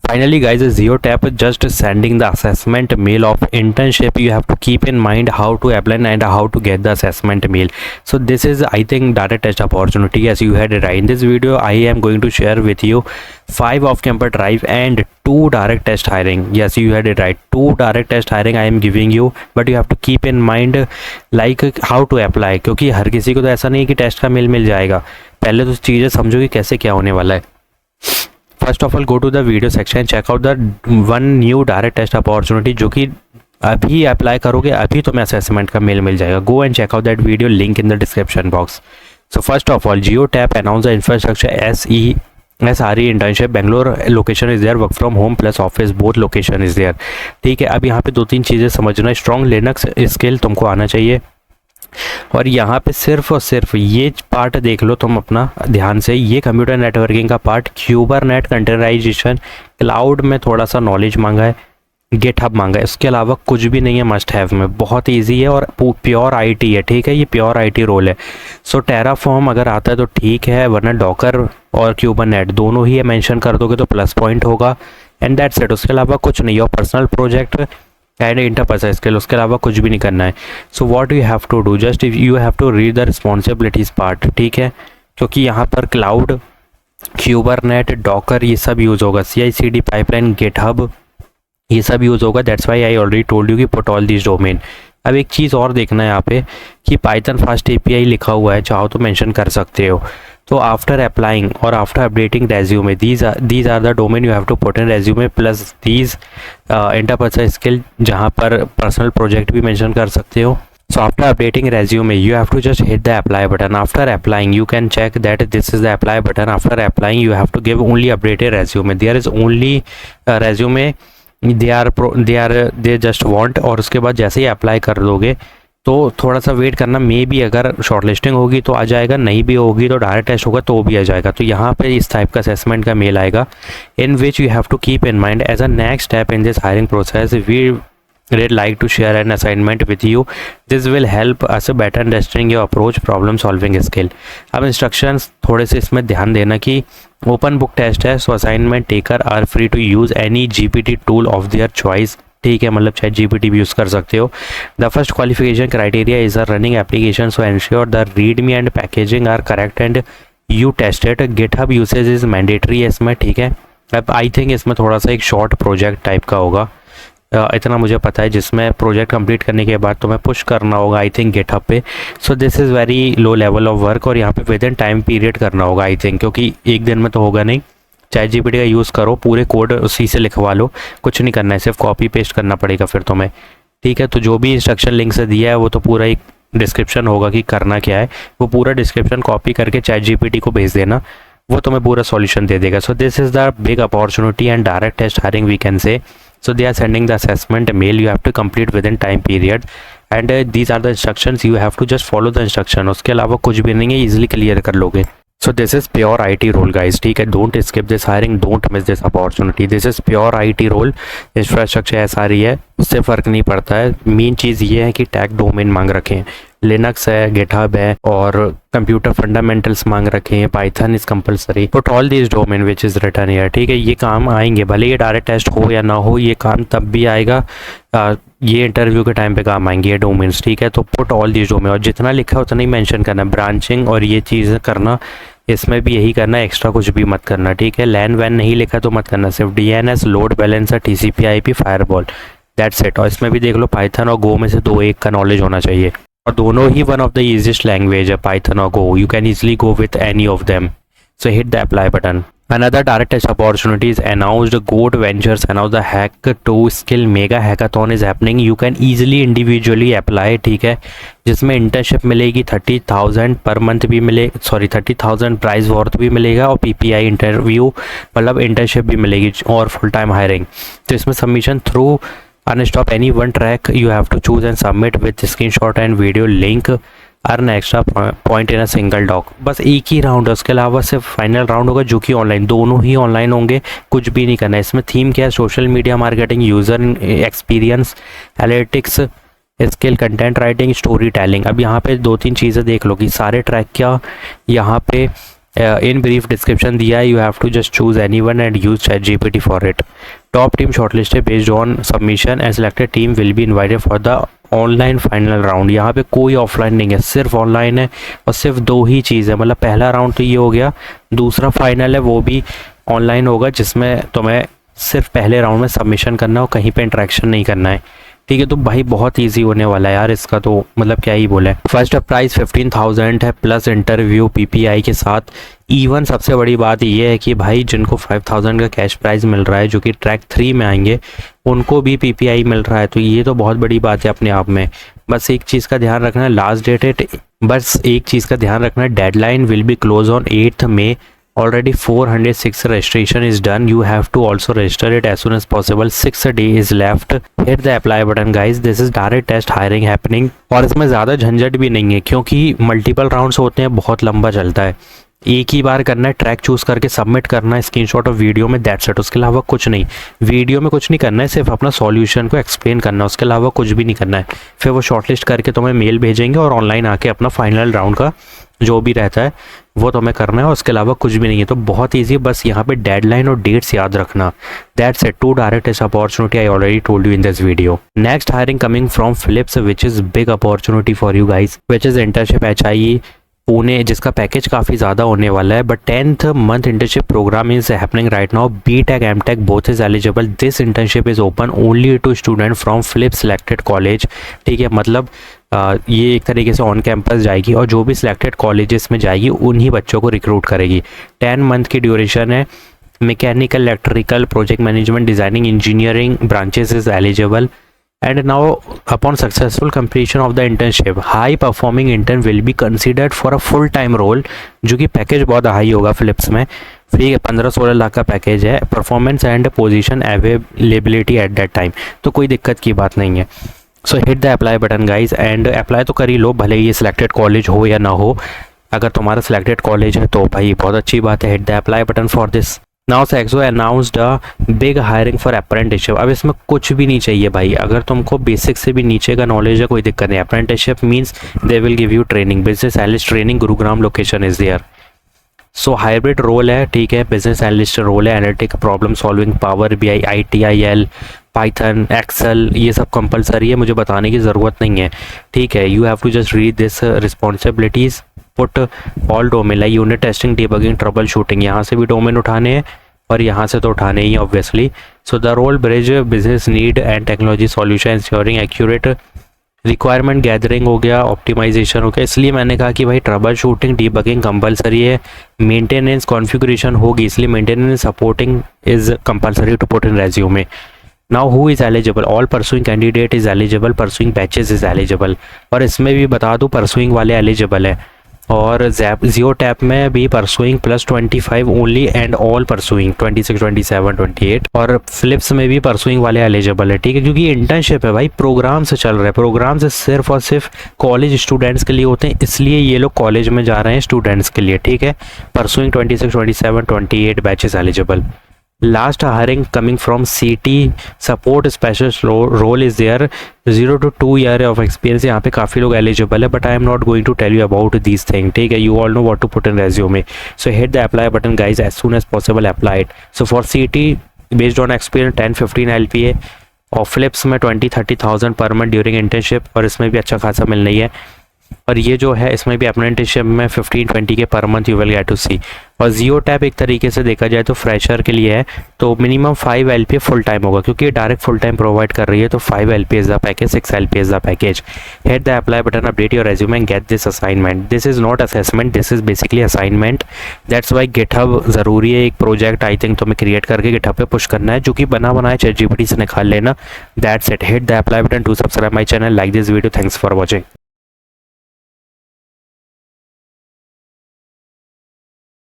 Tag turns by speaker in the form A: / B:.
A: Finally guys, Geotap just sending the assessment mail of internship. You have to keep in mind how to apply and how to get the assessment mail. So this is, I think, direct test opportunity. As you had it right, in this video I am going to share with you 5 off-campus drive and 2 direct test hiring. Yes, you had it right, 2 direct test hiring I am giving you, but you have to keep in mind like how to apply, क्योंकि हर किसी को तो ऐसा नहीं है कि test का मेल मिल जाएगा। पहले तो चीज़ें समझो कि कैसे क्या होने वाला है। First of all go to the video section, check out the one new direct test opportunity जो कि अभी अप्लाई करोगे अभी तुम्हें असेसमेंट का मेल मिल जाएगा। Go and check out that video, link in the description box. So first of all, Geotab announce the infrastructure SRE internship Bangalore location is there, work from home plus office both location is there. ठीक है, अब यहाँ पे 2-3 चीज़ें समझना। Strong Linux skill तुमको आना चाहिए, और यहाँ पे सिर्फ और सिर्फ ये पार्ट देख लो तुम अपना ध्यान से, ये कंप्यूटर नेटवर्किंग का पार्ट, क्यूबरनेट कंटेनराइजेशन, क्लाउड में थोड़ा सा नॉलेज मांगा है, गिटहब मांगा है, इसके अलावा कुछ भी नहीं है मस्ट हैव में। बहुत इजी है और प्योर आईटी है। ठीक है, ये प्योर आईटी रोल है। सो टेराफॉर्म अगर आता है तो ठीक है, वरना डॉकर और क्यूबरनेट दोनों ही मेंशन कर दोगे तो प्लस पॉइंट होगा। एंड दैट्स इट, उसके अलावा कुछ नहीं। और personal project and interpersonal skill, उसके अलावा कुछ भी नहीं करना है। So what you have to do, just you have to read the responsibilities part. ठीक है, क्योंकि यहाँ पर क्लाउड, क्यूबरनेट, डॉकर ये सब यूज़ होगा, CI/CD पाइपलाइन, गिटहब ये सब यूज़ होगा। That's why I already told you कि पुट ऑल दिस डोमेन। अब एक चीज़ और देखना है यहाँ पे कि पाइथन फास्ट API लिखा हुआ है, चाहो तो मेंशन कर सकते हो। तो आफ्टर अप्लाइंग और after updating resume, these are the domain you have to put in resume, plus these interpersonal skill, जहाँ पर पर्सनल प्रोजेक्ट भी मेंशन कर सकते हो। So after updating resume, you have to just hit the apply button. After applying, you can check that this is the apply button. After applying, you have to give only updated resume. There is only resume they just want, और उसके बाद जैसे ही apply कर दोगे तो थोड़ा सा wait करना। मे बी अगर शॉर्टलिस्टिंग होगी तो आ जाएगा, नहीं भी होगी तो डायरेक्ट टेस्ट होगा तो भी आ जाएगा। तो यहाँ पे इस टाइप का असेसमेंट का मेल आएगा, in which you have to keep in mind as a next step in this hiring process we'd like to share an assignment with you. This will help us better understanding your approach problem solving skill. अब instructions थोड़े से इसमें ध्यान देना कि open book test है, so assignment taker are free to use any GPT tool of their choice. ठीक है, मतलब चाहे GPT भी यूज़ कर सकते हो। The first qualification criteria is a running application, so ensure the readme and packaging are correct and you tested. GitHub usage is mandatory है इसमें। ठीक है, अब आई थिंक इसमें थोड़ा सा एक शॉर्ट प्रोजेक्ट टाइप का होगा, इतना मुझे पता है, जिसमें प्रोजेक्ट कंप्लीट करने के बाद तुम्हें पुश करना होगा आई थिंक गिटहब पे। सो this is very low level of work, और यहाँ पे विद इन टाइम पीरियड करना होगा आई थिंक, क्योंकि एक दिन में तो होगा नहीं। चाहे GPT का यूज़ करो, पूरे कोड उसी से लिखवा लो, कुछ नहीं करना है, सिर्फ कॉपी पेस्ट करना पड़ेगा फिर तुम्हें। ठीक है, तो जो भी इंस्ट्रक्शन लिंक से दिया है वो तो पूरा एक डिस्क्रिप्शन होगा कि करना क्या है, वो पूरा डिस्क्रिप्शन कॉपी करके ChatGPT को भेज देना, वो तुम्हें पूरा सॉल्यूशन दे देगा। So this is the big opportunity and direct test hiring we can say. So they are sending the assessment mail, you have to complete within time period, and these are the instructions, you have to just follow the instruction. उसके अलावा कुछ भी नहीं है, easily clear कर लोगे। So this is pure IT role guys, ठीक है, don't skip this hiring, don't miss this opportunity. This is pure IT role, infrastructure SRE है, उससे फ़र्क नहीं पड़ता है। मेन चीज़ ये है कि टैग डोमेन मांग रखे हैं, लिनक्स है, गिटहब है, और कंप्यूटर फंडामेंटल्स मांग रखे हैं, Python is compulsory, put all this domain which is return here. ठीक है, ये काम आएंगे, भले ये डायरेक्ट टेस्ट हो या ना हो, ये काम तब भी आएगा, ये इंटरव्यू के टाइम पे काम आएंगे ये डोमेन्स। ठीक है, तो पुट ऑल दिस डोमेन, और जितना लिखा है उतना ही मेंशन करना, ब्रांचिंग और ये चीज़ करना, इसमें भी यही करना, एक्स्ट्रा कुछ भी मत करना। ठीक है, लैन वैन नहीं लिखा तो मत करना, सिर्फ DNS, load balancer, TCP/IP, firewall, that's it. और इसमें भी देख लो पाइथन और गो में से 2-1 का नॉलेज होना चाहिए, और दोनों ही one of the easiest language है, पाइथन और go, you can easily go with any of them. So hit the apply button. Another direct test opportunity is announced. Goat Ventures announced the Hack to Skill Mega Hackathon is happening. You can easily individually apply. ठीक है, जिसमें internship मिलेगी 30,000 per month भी मिले, 30,000 price worth भी मिलेगा, और PPI interview मतलब इंटर्नशिप भी मिलेगी, और फुल टाइम हायरिंग। तो इसमें submission through Unstop any one track you have to choose and submit with screenshot and video link. Earn extra point in a single doc. बस एक ही राउंड है, उसके अलावा सिर्फ फाइनल राउंड होगा जो कि ऑनलाइन, दोनों ही ऑनलाइन होंगे, कुछ भी नहीं करना है। इसमें थीम क्या है, social media marketing, user experience, analytics, skill, content writing, story telling. अब यहाँ पे 2-3 चीज़ें देख लो कि सारे ट्रैक क्या यहाँ पे इन ब्रीफ डिस्क्रिप्शन दिया है, you have to just choose anyone and use ChatGPT for it. Top team shortlisted based on submission and selected team will be invited for the online final round. यहाँ पे कोई offline नहीं है, सिर्फ online है और सिर्फ 2 ही चीज़ है। मतलब पहला राउंड तो ये हो गया, दूसरा फाइनल है वो भी ऑनलाइन होगा, जिसमें तुम्हें सिर्फ पहले राउंड में सबमिशन करना है और कहीं पे इंटरेक्शन नहीं करना है। ठीक है, तो भाई बहुत इजी होने वाला है यार इसका, तो मतलब क्या ही बोले। फर्स्ट प्राइस 15,000 है प्लस इंटरव्यू PPI के साथ। इवन सबसे बड़ी बात ये है कि भाई जिनको 5,000 का कैश प्राइज मिल रहा है, जो कि ट्रैक 3 में आएंगे, उनको भी PPI मिल रहा है, तो ये तो बहुत बड़ी बात है अपने आप में। बस एक चीज़ का ध्यान रखना है, लास्ट डेट है, बस एक चीज़ का ध्यान रखना है, deadline will be close on 8th May। Already 406 registration is done. You have to also register it as soon as possible. 6 days is left. Hit the apply button guys. This is direct test hiring happening. और इसमें ज़्यादा झंझट भी नहीं है क्योंकि multiple rounds होते हैं, बहुत लंबा चलता है। एक ही बार करना है, ट्रैक चूज़ करके सबमिट करना है, स्क्रीनशॉट ऑफ वीडियो में, दैट्स इट। उसके अलावा कुछ नहीं, वीडियो में कुछ नहीं करना है, सिर्फ अपना सॉल्यूशन को एक्सप्लेन करना है, उसके अलावा कुछ भी नहीं करना है। फिर वो शॉर्टलिस्ट करके तुम्हें मेल भेजेंगे और ऑनलाइन आके अपना फाइनल राउंड का जो भी रहता है वो तुम्हें करना है, उसके अलावा कुछ भी नहीं है। तो बहुत ईजी, बस यहाँ पे डेडलाइन और डेट्स याद रखना। That's it, 2 direct test opportunity I already told you in this video. Next hiring coming from Philips, which is big opportunity for you guys, which is internship HIE Pune, जिसका package काफ़ी ज़्यादा होने वाला है। But 10th month internship program is happening right now. BTech MTech both is eligible. This internship is open only to student from Philips selected college. ठीक है, मतलब ये एक तरीके से ऑन कैंपस जाएगी और जो भी सिलेक्टेड कॉलेजेस में जाएगी उन्हीं बच्चों को रिक्रूट करेगी। 10 month की ड्यूरेशन है। Mechanical, electrical, project management, designing, engineering branches is eligible. And now upon successful completion of the internship, high performing intern will be considered for a full time role, जो कि package बहुत high होगा Philips में। Free 15-16 lakh का package है। Performance and position availability at that time, तो कोई दिक्कत की बात नहीं है। सो hit the apply button guys and apply तो कर ही लो, भले ही ये सिलेक्टेड कॉलेज हो या ना हो। अगर तुम्हारा सिलेक्टेड कॉलेज है तो भाई बहुत अच्छी बात है। Hit the apply button for this. Now Saxo announced a big hiring for apprenticeship. अब इसमें कुछ भी नहीं चाहिए भाई, अगर तुमको बेसिक से भी नीचे का नॉलेज है कोई दिक्कत नहीं। Apprenticeship means they will give you training, business analyst training, Gurugram location is there. So hybrid role है, ठीक है, बिजनेस एनालिस्ट रोल है। Analytic, problem solving, power BI, ITIL, Python, Excel, ये सब कंपलसरी है, मुझे बताने की ज़रूरत नहीं है। ठीक है, you have to just read this responsibilities. Put all domain like unit testing, debugging, troubleshooting, यहाँ से भी डोमेन उठाने हैं और यहाँ से तो उठाने ही obviously. So the role bridge business need and technology solution, ensuring accurate requirement gathering हो गया, ऑप्टिमाइजेशन हो गया। इसलिए मैंने कहा कि भाई ट्रबल शूटिंग, डिबगिंग कंपलसरी है। मेंटेनेंस कॉन्फ़िगरेशन होगी, इसलिए maintenance supporting is compulsory to put in resume. Now who is eligible? All pursuing candidate is eligible, pursuing batches is eligible. और इसमें भी बता दूँ परसुइंग वाले एलिजिबल है, और जियो टैप में भी pursuing +25 only and all pursuing 26, 27, 28। और फिलिप्स में भी परसुइंग वाले एलिजिबल है। ठीक है, क्योंकि इंटर्नशिप है भाई, प्रोग्राम से चल रहा है, प्रोग्राम से सिर्फ और सिर्फ कॉलेज स्टूडेंट्स के लिए होते हैं, इसलिए ये लोग कॉलेज में जा रहे हैं स्टूडेंट्स के लिए। ठीक है, pursuing 26, 27, 28 batches eligible. Last hiring coming from CT support specialist role is there, 0 to 2 year of experience। यहाँ पे काफ़ी लोग एलिजिबल है, but I am not going to tell you about this thing. ठीक है, you all know what to put in resume. So hit the apply button guys as soon as possible, apply it. So for CT based on experience 10-15 LPA, और Philips में 20-30,000 per month during internship, और इसमें भी अच्छा खासा मिल रही है। और ये जो है इसमें भी अप्रेंटिसशिप में 15-20 के पर month you will get to see. और जियो टैप एक तरीके से देखा जाए तो फ्रेशर के लिए है, तो मिनिमम 5 LPA फुल टाइम होगा, क्योंकि ये डायरेक्ट फुल टाइम प्रोवाइड कर रही है। तो 5 LPA is the package, 6 LPA is the package. Hit the apply button, update your resume and get this assignment. This is not assessment, this is basically assignment. That's why GitHub ज़रूरी है, एक project I think तुम्हें create करके GitHub पे push करना है, जो कि बना बनाया ChatGPT से निकाल लेना। That's it, hit the apply button to subscribe my channel, like this video, thanks for watching.